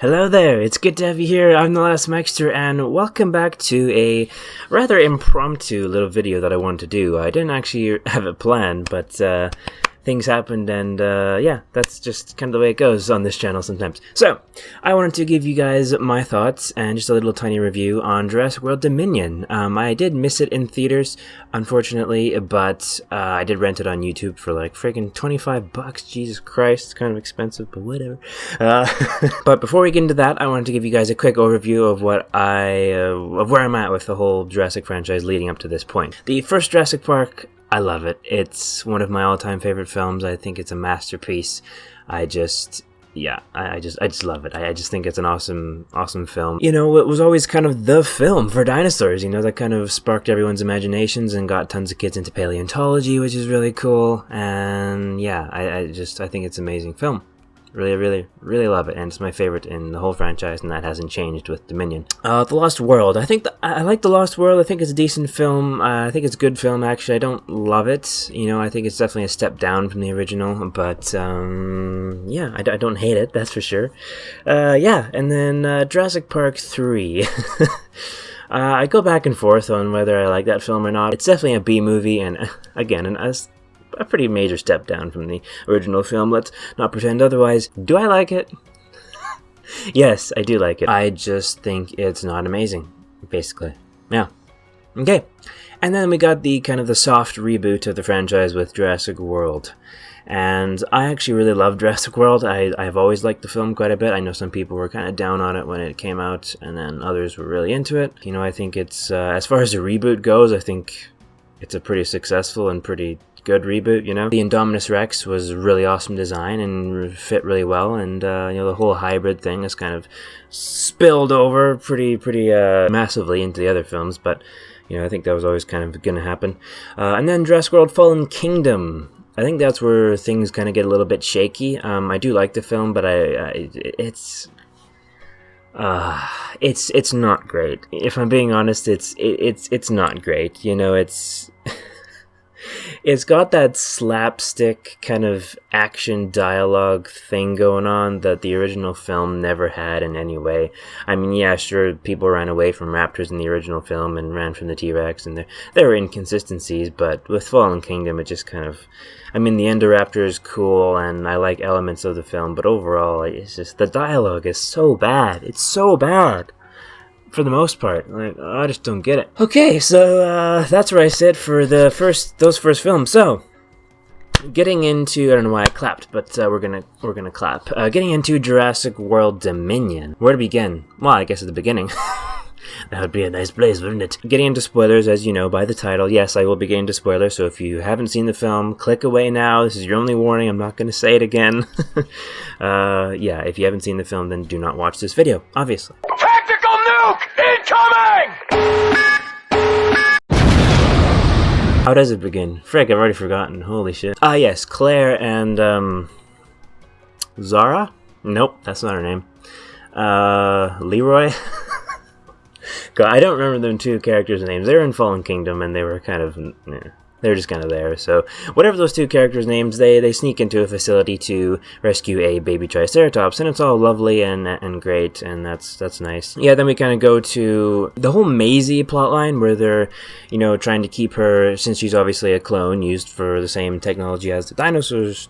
Hello there, it's good to have you here. I'm the Last Mixter, and welcome back to a rather impromptu little video that I wanted to do. I didn't actually have it planned, but things happened, and yeah, that's just kind of the way it goes on this channel sometimes. So, I wanted to give you guys my thoughts and just a little tiny review on Jurassic World Dominion. I did miss it in theaters, unfortunately, but I did rent it on YouTube for like friggin' 25 bucks. Jesus Christ, it's kind of expensive, but whatever. But before we get into that, I wanted to give you guys a quick overview of what of where I'm at with the whole Jurassic franchise leading up to this point. The first Jurassic Park, I love it. It's one of my all-time favorite films. I think it's a masterpiece. I just love it. I just think it's an awesome film. You know, it was always kind of the film for dinosaurs, you know, that kind of sparked everyone's imaginations and got tons of kids into paleontology, which is really cool. And yeah, I think it's an amazing film. Really love it, and it's my favorite in the whole franchise, and that hasn't changed with Dominion. The Lost World. I like The Lost World. I think it's a decent film. I think it's a good film, actually. I don't love it. You know, I think it's definitely a step down from the original, but yeah, I don't hate it, that's for sure. Yeah, and then Jurassic Park 3. I go back and forth on whether I like that film or not. It's definitely a B movie, and again, a pretty major step down from the original film. Let's not pretend otherwise. Do I like it? Yes, I do like it. I just think it's not amazing, basically. Yeah. Okay. And then we got the kind of the soft reboot of the franchise with Jurassic World. And I actually really love Jurassic World. I've always liked the film quite a bit. I know some people were kind of down on it when it came out, and then others were really into it. You know, I think it's, as far as the reboot goes, I think it's a pretty successful and pretty good reboot, you know. The Indominus Rex was really awesome design and fit really well, and you know, the whole hybrid thing has kind of spilled over pretty massively into the other films, but you know, I think that was always kind of going to happen. And then Jurassic World Fallen Kingdom. I think that's where things kind of get a little bit shaky. I do like the film, but it's not great. If I'm being honest, it's not great. You know, it's got that slapstick kind of action dialogue thing going on that the original film never had in any way. I mean, yeah, sure, people ran away from raptors in the original film and ran from the T-Rex, and there were inconsistencies, but with Fallen Kingdom, it just kind of... I mean, the Endoraptor is cool, and I like elements of the film, but overall, it's just... the dialogue is so bad. It's so bad. For the most part, like, I just don't get it. Okay, so that's where I sit for those first films. So, getting into, I don't know why I clapped, but we're gonna clap. Getting into Jurassic World Dominion. Where to begin? Well, I guess at the beginning. That would be a nice place, wouldn't it? Getting into spoilers, as you know by the title. Yes, I will be getting into spoilers, so if you haven't seen the film, click away now. This is your only warning. I'm not going to say it again. Yeah, if you haven't seen the film, then do not watch this video, obviously. Tactical nuke incoming! How does it begin? Frick, I've already forgotten. Holy shit. Ah, yes, Claire and, Zara? Nope, that's not her name. Leroy? God, I don't remember them two characters' names. They were in Fallen Kingdom, and they were kind of... they were just kind of there. So, whatever those two characters' names, they sneak into a facility to rescue a baby Triceratops, and it's all lovely and great, and that's nice. Yeah, then we kind of go to the whole Maisie plotline, where they're, you know, trying to keep her, since she's obviously a clone used for the same technology as the dinosaurs.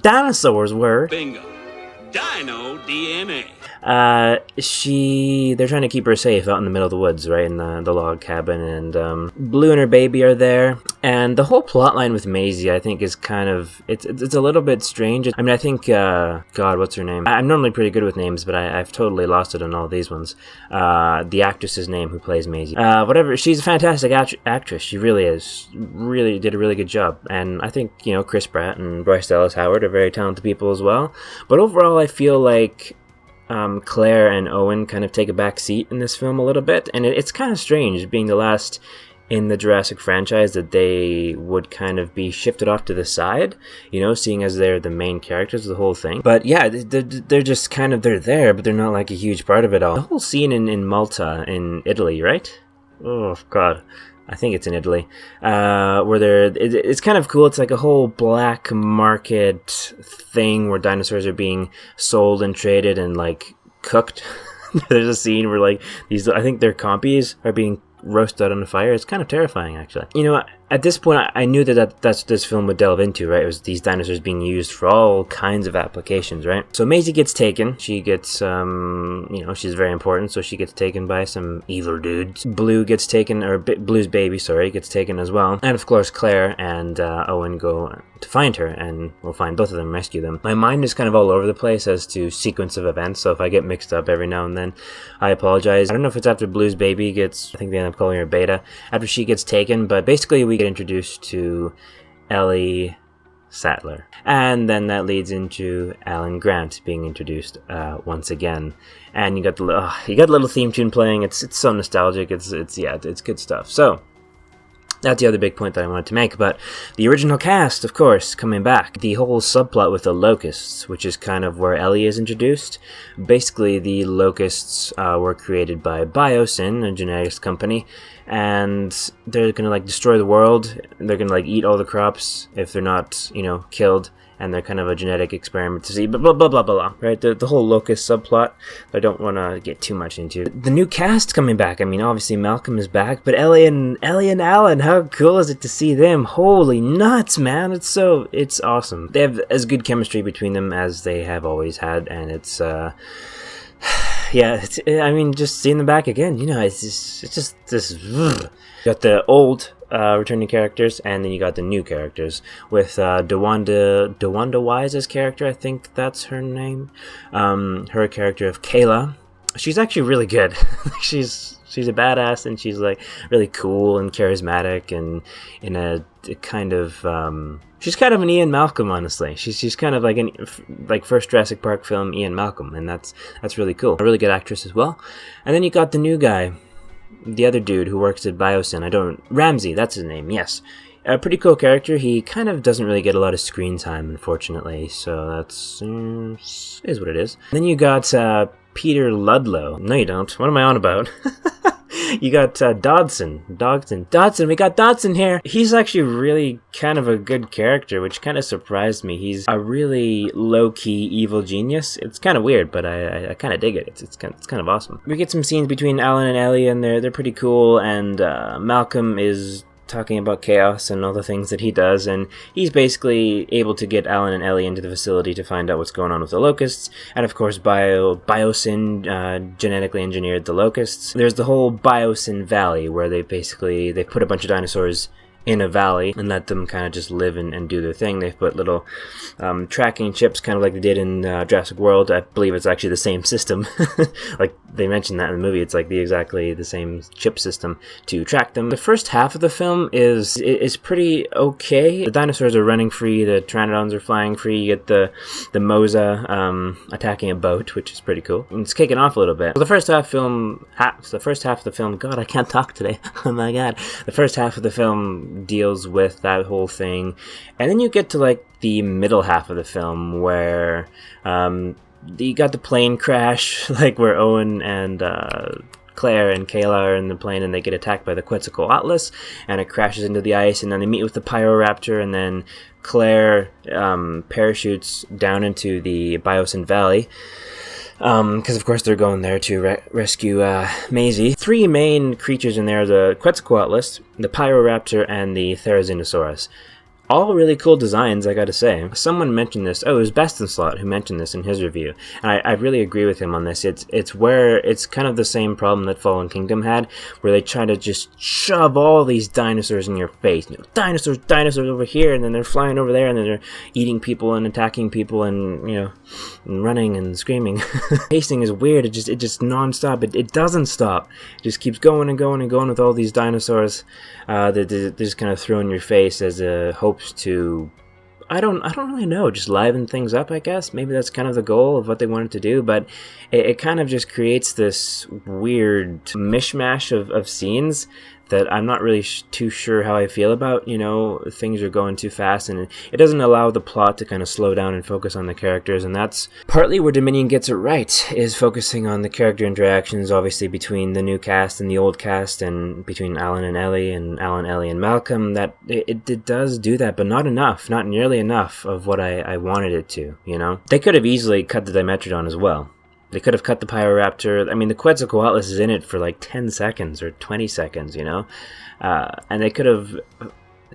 Dinosaurs were. Bingo. Dino DNA. They're trying to keep her safe out in the middle of the woods, right, in the log cabin, and Blue and her baby are there, and the whole plot line with Maisie, I think, is kind of, it's a little bit strange. I mean, I think, God, what's her name? I'm normally pretty good with names, but I've totally lost it on all these ones. The actress's name who plays Maisie. Whatever, she's a fantastic actress, she really is, really did a really good job, and I think, you know, Chris Pratt and Bryce Dallas Howard are very talented people as well, but overall, I feel like Claire and Owen kind of take a back seat in this film a little bit, and it's kind of strange being the last in the Jurassic franchise that they would kind of be shifted off to the side, you know, seeing as they're the main characters of the whole thing. But yeah, they're just kind of, they're there, but they're not like a huge part of it all. The whole scene in Malta, in Italy, right? Oh, God. I think it's in Italy, where it's kind of cool. It's like a whole black market thing where dinosaurs are being sold and traded and like cooked. There's a scene where like these, I think their compies are being roasted on the fire. It's kind of terrifying, actually. You know, at this point, I knew that's what this film would delve into, right? It was these dinosaurs being used for all kinds of applications, right? So Maisie gets taken. She gets, you know, she's very important, so she gets taken by some evil dudes. Blue gets taken, or Blue's baby, sorry, gets taken as well. And of course, Claire and Owen go to find her, and we'll find both of them, rescue them. My mind is kind of all over the place as to sequence of events, so if I get mixed up every now and then, I apologize. I don't know if it's after Blue's baby gets, I think they end up calling her Beta, after she gets taken, but basically we get introduced to Ellie Sattler, and then that leads into Alan Grant being introduced once again, and you got the little theme tune playing. It's so nostalgic. It's good stuff. So that's the other big point that I wanted to make. But the original cast, of course, coming back. The whole subplot with the locusts, which is kind of where Ellie is introduced. Basically, the locusts were created by Biosyn, a genetics company, and they're gonna like destroy the world. They're gonna like eat all the crops if they're not, you know, killed. And they're kind of a genetic experiment to see, blah, blah, blah, blah, blah, right? The whole locust subplot, I don't want to get too much into. The new cast coming back, I mean, obviously Malcolm is back, but Ellie and Alan, how cool is it to see them? Holy nuts, man, it's awesome. They have as good chemistry between them as they have always had, and it's, yeah, I mean, just seeing them back again, you know, it's just this, ugh. You got the old returning characters, and then you got the new characters with DeWanda Wise's character. I think that's her name. Her character of Kayla. She's actually really good. she's a badass, and she's like really cool and charismatic, and in a kind of she's kind of an Ian Malcolm, honestly. She's kind of like first Jurassic Park film Ian Malcolm, and that's really cool. A really good actress as well. And then you got the new guy. The other dude who works at Biosyn, Ramsey, that's his name, yes. A pretty cool character. He kind of doesn't really get a lot of screen time, unfortunately, so that's, is what it is. Then you got Peter Ludlow. No, you don't. What am I on about? You got Dodson, we got Dodson here. He's actually really kind of a good character, which kind of surprised me. He's a really low-key evil genius. It's kind of weird, but I kind of dig it. It's kind of awesome. We get some scenes between Alan and Ellie, and they're pretty cool, and Malcolm is talking about chaos and all the things that he does, and he's basically able to get Alan and Ellie into the facility to find out what's going on with the locusts. And of course Biosyn genetically engineered the locusts. There's the whole Biosyn Valley where they put a bunch of dinosaurs in a valley and let them kind of just live and do their thing. They've put little tracking chips, kind of like they did in Jurassic World. I believe it's actually the same system. Like they mentioned that in the movie, it's like exactly the same chip system to track them. The first half of the film is pretty okay. The dinosaurs are running free, the pteranodons are flying free. You get the Mosa attacking a boat, which is pretty cool. And it's kicking off a little bit. The first half of the film, God, I can't talk today. Oh my God. The first half of the film deals with that whole thing, and then you get to like the middle half of the film where you got the plane crash, like where Owen and Claire and Kayla are in the plane, and they get attacked by the Quetzalcoatlus, and it crashes into the ice, and then they meet with the Pyroraptor, and then Claire parachutes down into the Biosyn Valley. Because of course they're going there to rescue Maisie. Three main creatures in there: the Quetzalcoatlus, the Pyroraptor, and the Therizinosaurus. All really cool designs, I gotta say. Someone mentioned this. Oh, it was Bestonslot who mentioned this in his review, and I really agree with him on this. It's where it's kind of the same problem that Fallen Kingdom had, where they try to just shove all these dinosaurs in your face. You know, dinosaurs over here, and then they're flying over there, and then they're eating people and attacking people, and you know, and running and screaming. Pacing is weird. It just non-stop. It doesn't stop. It just keeps going and going and going with all these dinosaurs. They're just kind of thrown in your face as a hopes to, I don't really know, just liven things up, I guess. Maybe that's kind of the goal of what they wanted to do, but it kind of just creates this weird mishmash of scenes that I'm not really too sure how I feel about. You know, things are going too fast, and it doesn't allow the plot to kind of slow down and focus on the characters, and that's partly where Dominion gets it right, is focusing on the character interactions, obviously between the new cast and the old cast, and between Alan and Ellie, and Alan, Ellie, and Malcolm. That it does do that, but not enough, not nearly enough of what I wanted it to, you know? They could have easily cut the Dimetrodon as well. They could have cut the Pyroraptor. I mean, the Quetzalcoatlus is in it for like 10 seconds or 20 seconds, you know? And they could have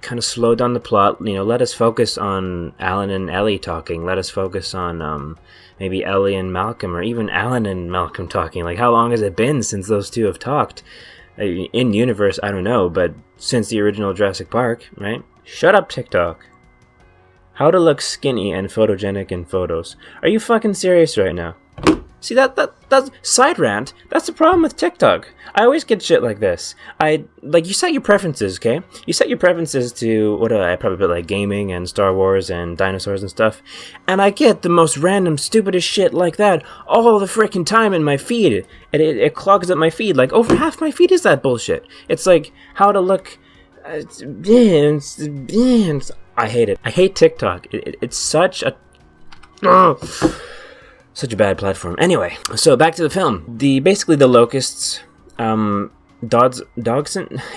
kind of slowed down the plot, you know, let us focus on Alan and Ellie talking. Let us focus on maybe Ellie and Malcolm, or even Alan and Malcolm talking. Like, how long has it been since those two have talked? In universe, I don't know, but since the original Jurassic Park, right? Shut up, TikTok. How to look skinny and photogenic in photos. Are you fucking serious right now? See, that's side rant. That's the problem with TikTok. I always get shit like this. You set your preferences, okay? You set your preferences to, what do I probably put, like gaming and Star Wars and dinosaurs and stuff. And I get the most random, stupidest shit like that all the freaking time in my feed. It clogs up my feed. Like, over half my feed is that bullshit. It's like, how to look... I hate it. I hate TikTok. It's such a... Such a bad platform. Anyway, so back to the film. Basically the locusts, Dodgson?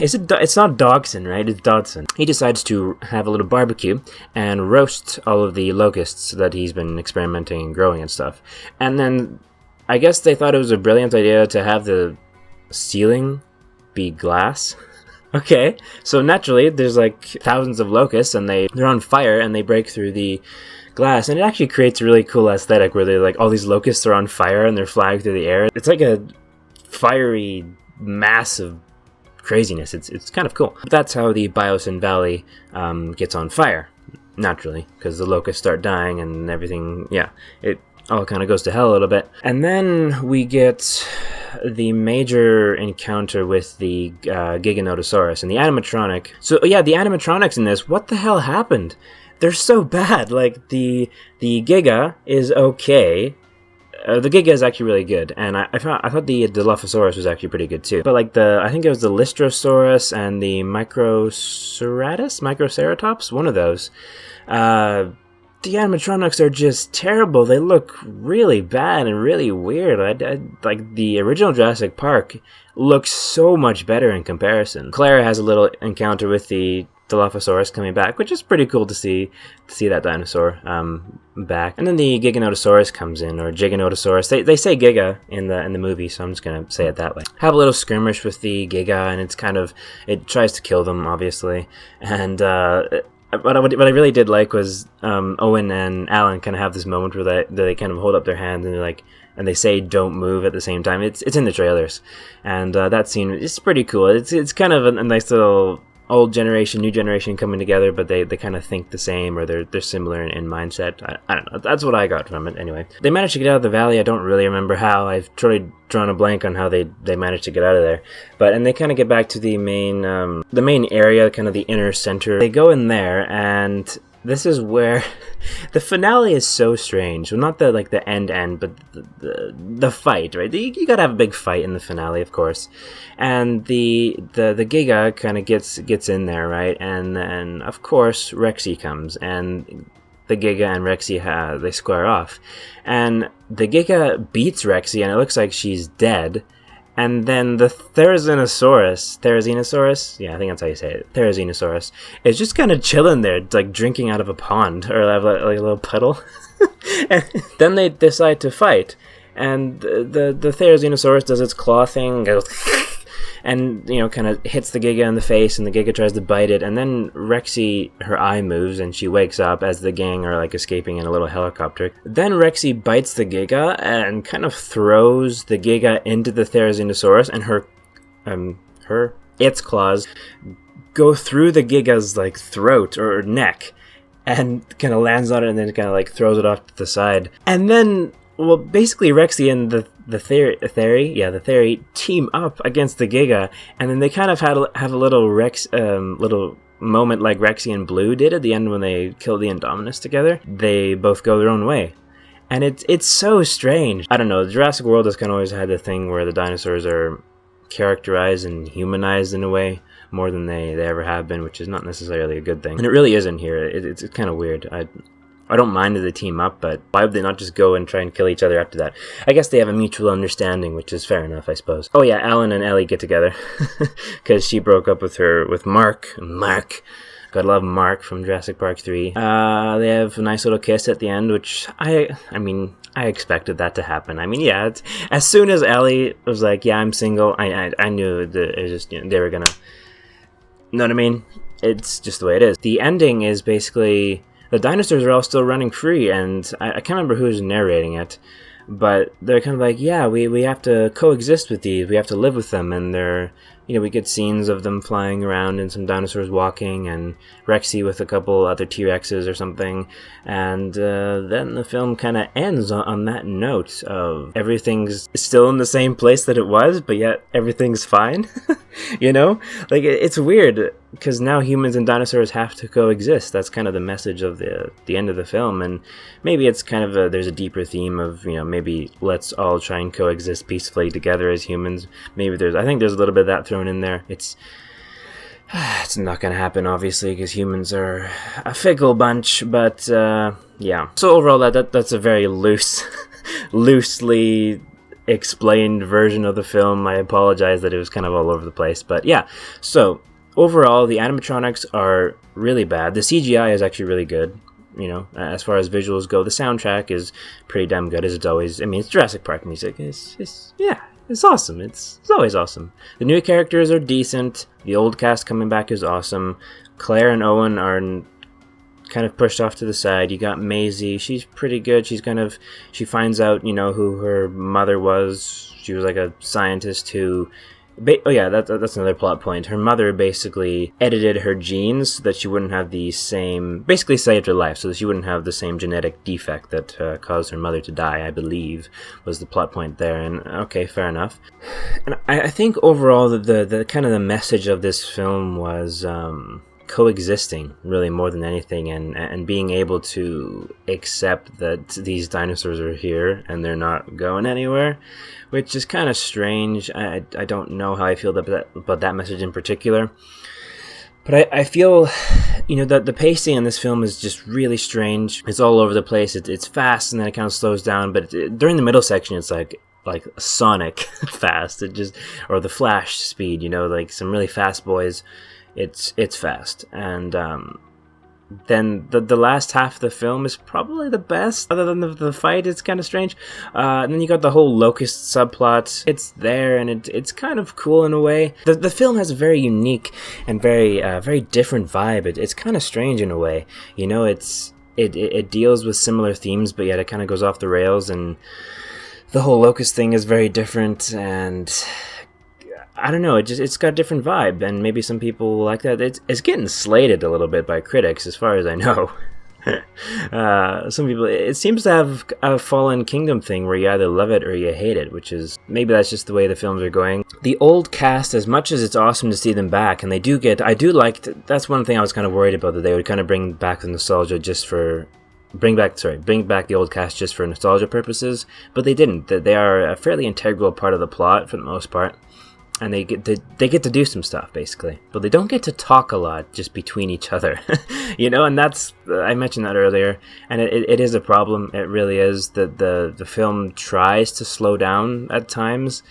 It's not Dodgson, right? It's Dodson. He decides to have a little barbecue and roast all of the locusts that he's been experimenting and growing and stuff. And then I guess they thought it was a brilliant idea to have the ceiling be glass. Okay, so naturally there's like thousands of locusts and they're on fire and they break through the glass, and it actually creates a really cool aesthetic where they're like, all these locusts are on fire and they're flying through the air. It's like a fiery mass of craziness. It's kind of cool. That's how the Biosyn Valley gets on fire, naturally, because the locusts start dying and everything. Yeah, it all kind of goes to hell a little bit. And then we get the major encounter with the Giganotosaurus and the animatronic. So yeah, the animatronics in this, what the hell happened? They're so bad. Like, the Giga is okay. The Giga is actually really good, and I thought the Dilophosaurus was actually pretty good too. But like I think it was the Lystrosaurus and the Microceratops, one of those. The animatronics are just terrible. They look really bad and really weird. Like, the original Jurassic Park looks so much better in comparison. Clara has a little encounter with the Dilophosaurus coming back, which is pretty cool to see that dinosaur back. And then the Giganotosaurus comes in, or Giganotosaurus. They say Giga in the movie, so I'm just gonna say it that way. Have a little skirmish with the Giga, and it tries to kill them, obviously. And what I really did like was Owen and Alan kind of have this moment where they kind of hold up their hands and they're like, and they say "don't move" at the same time. It's in the trailers, and that scene is pretty cool. It's kind of a nice little old generation, new generation coming together, but they kind of think the same, or they're similar in mindset. I don't know. That's what I got from it anyway. They managed to get out of the valley. I don't really remember how. I've totally drawn a blank on how they managed to get out of there. And they kind of get back to the main area, kind of the inner center. They go in there, and this is where the finale is so strange. Well, not the end, but the fight, right? You gotta have a big fight in the finale, of course. And the Giga kind of gets in there, right? And then, of course, Rexy comes, and the Giga and Rexy they square off. And the Giga beats Rexy, and it looks like she's dead. And then the Therizinosaurus, yeah, I think that's how you say it, Therizinosaurus, is just kind of chilling there, like drinking out of a pond, or like a little puddle. And then they decide to fight, and the Therizinosaurus does its claw thing, goes and, you know, kind of hits the Giga in the face, and the Giga tries to bite it, and then Rexy, her eye moves, and she wakes up as the gang are, like, escaping in a little helicopter. Then Rexy bites the Giga, and kind of throws the Giga into the Therizinosaurus, and its claws go through the Giga's, like, throat, or neck, and kind of lands on it, and then kind of, like, throws it off to the side. And then, well, basically Rexy and the Theory team up against the Giga, and then they kind of have a little little moment like Rexy and Blue did at the end when they killed the Indominus together. They both go their own way, and it's so strange. I don't know. Jurassic World has kind of always had the thing where the dinosaurs are characterized and humanized in a way more than they ever have been, which is not necessarily a good thing. And it really isn't here. It's kind of weird. I don't mind that they team up, but why would they not just go and try and kill each other after that? I guess they have a mutual understanding, which is fair enough, I suppose. Oh yeah, Alan and Ellie get together because she broke up with Mark. Gotta love Mark from Jurassic Park 3. They have a nice little kiss at the end, which I expected that to happen. I mean, yeah, as soon as Ellie was like, yeah, I'm single, I knew that it just, they were gonna, you know what I mean? It's just the way it is. The ending is basically, the dinosaurs are all still running free, and I can't remember who's narrating it, but they're kind of like, yeah, we have to coexist with these, we have to live with them, and they're, we get scenes of them flying around and some dinosaurs walking, and Rexy with a couple other T-Rexes or something, and then the film kind of ends on that note of everything's still in the same place that it was, but yet everything's fine. Like, it's weird, because now humans and dinosaurs have to coexist. That's kind of the message of the end of the film, and maybe it's kind of there's a deeper theme of, maybe let's all try and coexist peacefully together as humans. Maybe I think there's a little bit of that thrown in there. It's not gonna happen, obviously, because humans are a fickle bunch, but yeah. So overall, that's a very loosely explained version of the film. I apologize that it was kind of all over the place, but yeah. So overall, the animatronics are really bad. The CGI is actually really good. As far as visuals go, the soundtrack is pretty damn good, as it's always. I mean, it's Jurassic Park music. It's awesome. It's always awesome. The new characters are decent. The old cast coming back is awesome. Claire and Owen are kind of pushed off to the side. You got Maisie. She's pretty good. She finds out, who her mother was. She was like a scientist who... oh yeah, that's another plot point. Her mother basically edited her genes so that she wouldn't have the same... Basically saved her life so that she wouldn't have the same genetic defect that caused her mother to die, I believe, was the plot point there. And okay, fair enough. And I think overall the kind of the message of this film was... coexisting, really, more than anything, and being able to accept that these dinosaurs are here and they're not going anywhere, which is kind of strange. I don't know how I feel about that message in particular, but I feel, that the pacing in this film is just really strange. It's all over the place. It's fast and then it kind of slows down, but during the middle section it's like Sonic fast. Or the Flash speed, like some really fast boys. It's fast, and then the last half of the film is probably the best. Other than the fight, it's kind of strange. And then you got the whole locust subplot. It's there, and it's kind of cool in a way. The film has a very unique and very different vibe. It's kind of strange in a way. It deals with similar themes, but yet it kind of goes off the rails, and the whole locust thing is very different, and I don't know, it's got a different vibe, and maybe some people like that. It's getting slated a little bit by critics, as far as I know. Some people, it seems to have a Fallen Kingdom thing where you either love it or you hate it, which is, maybe that's just the way the films are going. The old cast, as much as it's awesome to see them back, and that's one thing I was kind of worried about, that they would kind of bring back the nostalgia bring back the old cast just for nostalgia purposes, but they didn't. They are a fairly integral part of the plot for the most part. And they get to do some stuff, basically. But they don't get to talk a lot just between each other. And that's... I mentioned that earlier. And it is a problem. It really is. That the film tries to slow down at times.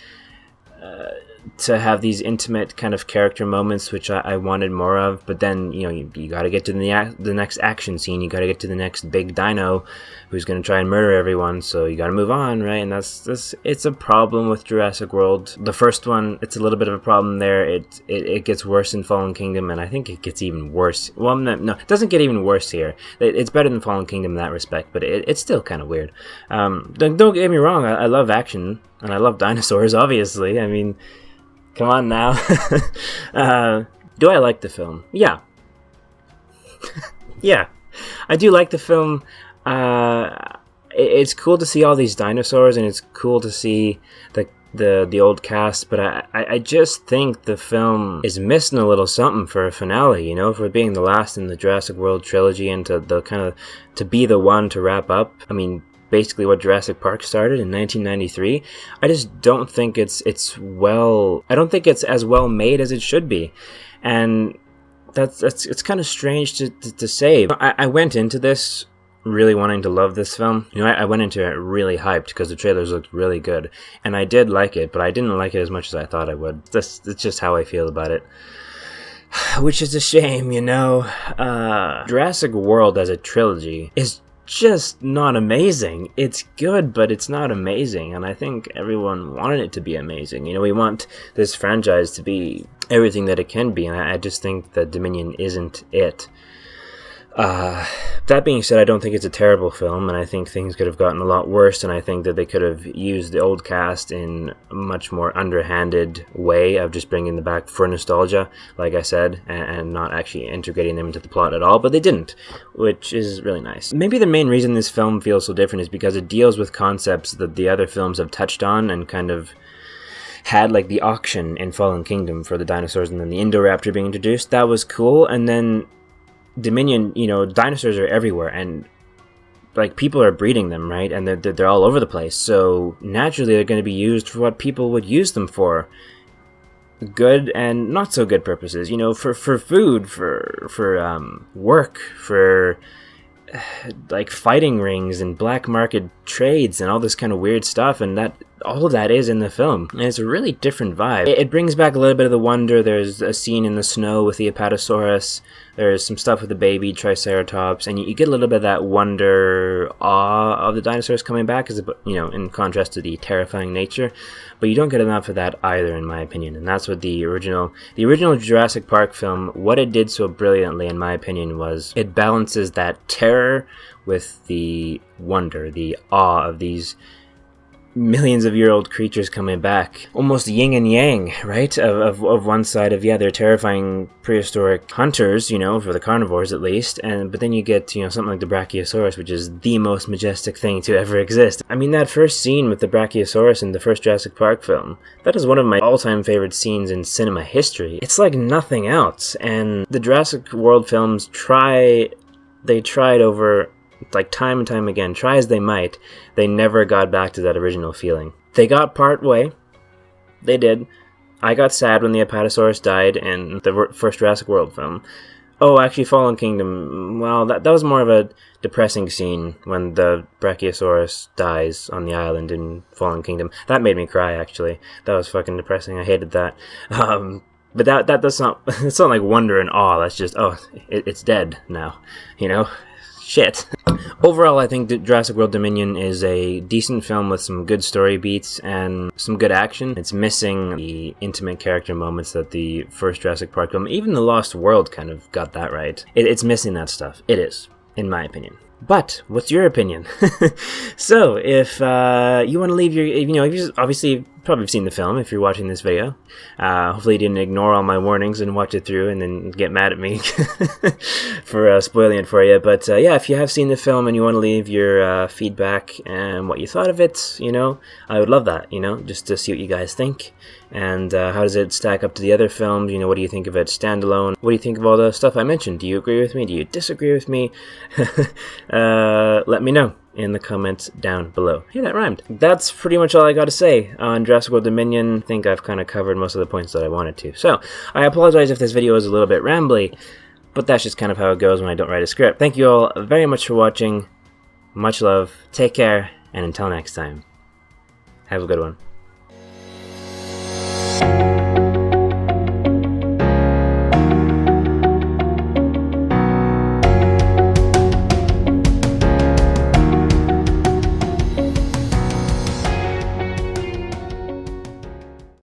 To have these intimate kind of character moments, which I wanted more of. But then, you got to get to the next action scene. You got to get to the next big dino who's going to try and murder everyone. So you got to move on, right? And it's a problem with Jurassic World. The first one, it's a little bit of a problem there. It gets worse in Fallen Kingdom, and I think it gets even worse. Well, no, it doesn't get even worse here. It's better than Fallen Kingdom in that respect, but it's still kind of weird. Don't get me wrong. I love action, and I love dinosaurs, obviously. I mean... Come on now. Do I like the film? Yeah. Yeah. I do like the film. It's cool to see all these dinosaurs, and it's cool to see the old cast, but I just think the film is missing a little something for a finale, for being the last in the Jurassic World trilogy, and to be the one to wrap up. I mean, basically what Jurassic Park started in 1993. I just don't think it's as well made as it should be, and it's kind of strange to say. I went into this really wanting to love this film. I went into it really hyped because the trailers looked really good, and I did like it, but I didn't like it as much as I thought I would. That's just how I feel about it. Which is a shame, Jurassic World as a trilogy is just not amazing. It's good, but it's not amazing, and I think everyone wanted it to be amazing. We want this franchise to be everything that it can be, and I just think that Dominion isn't it. That being said, I don't think it's a terrible film, and I think things could have gotten a lot worse, and I think that they could have used the old cast in a much more underhanded way of just bringing them back for nostalgia, like I said, and not actually integrating them into the plot at all, but they didn't, which is really nice. Maybe the main reason this film feels so different is because it deals with concepts that the other films have touched on and kind of had, like the auction in Fallen Kingdom for the dinosaurs and then the Indoraptor being introduced. That was cool, and then Dominion, dinosaurs are everywhere, and like people are breeding them, right? And they're all over the place. So naturally, they're going to be used for what people would use them for, good and not so good purposes. For food, for work, for like fighting rings and black market trades and all this kind of weird stuff, and that all of that is in the film, and it's a really different vibe. It brings back a little bit of the wonder. There's a scene in the snow with the Apatosaurus, there's some stuff with the baby Triceratops, and you get a little bit of that wonder, awe of the dinosaurs coming back, in contrast to the terrifying nature, but you don't get enough of that either, in my opinion. And that's what the original Jurassic Park film, what it did so brilliantly, in my opinion, was it balances that terror with the wonder, the awe of these millions-of-year-old creatures coming back, almost yin and yang, right? Of one side of, they're terrifying prehistoric hunters, for the carnivores at least, but then you get, something like the Brachiosaurus, which is the most majestic thing to ever exist. I mean, that first scene with the Brachiosaurus in the first Jurassic Park film, that is one of my all-time favorite scenes in cinema history. It's like nothing else, and the Jurassic World films tried over, like time and time again, try as they might, they never got back to that original feeling. They got part way. They did. I got sad when the Apatosaurus died in the first Jurassic World film. Oh, actually, Fallen Kingdom, well, that was more of a depressing scene when the Brachiosaurus dies on the island in Fallen Kingdom. That made me cry, actually. That was fucking depressing. I hated that. But that's not, it's not like wonder and awe. That's just, it's dead now, Shit. Overall, I think that Jurassic World Dominion is a decent film with some good story beats and some good action. It's missing the intimate character moments that the first Jurassic Park film, even The Lost World, kind of got that right. It's missing that stuff. It is, in my opinion. But what's your opinion? So, if you want to leave your, if you obviously probably seen the film if you're watching this video. Hopefully you didn't ignore all my warnings and watch it through and then get mad at me for spoiling it for you. But yeah, if you have seen the film and you want to leave your feedback and what you thought of it, I would love that, just to see what you guys think. And how does it stack up to the other films? What do you think of it standalone? What do you think of all the stuff I mentioned? Do you agree with me? Do you disagree with me? Let me know in the comments down below. Hey, that rhymed. That's pretty much all I got to say on Jurassic World Dominion. I think I've kind of covered most of the points that I wanted to. So, I apologize if this video is a little bit rambly, but that's just kind of how it goes when I don't write a script. Thank you all very much for watching. Much love. Take care, and until next time, have a good one.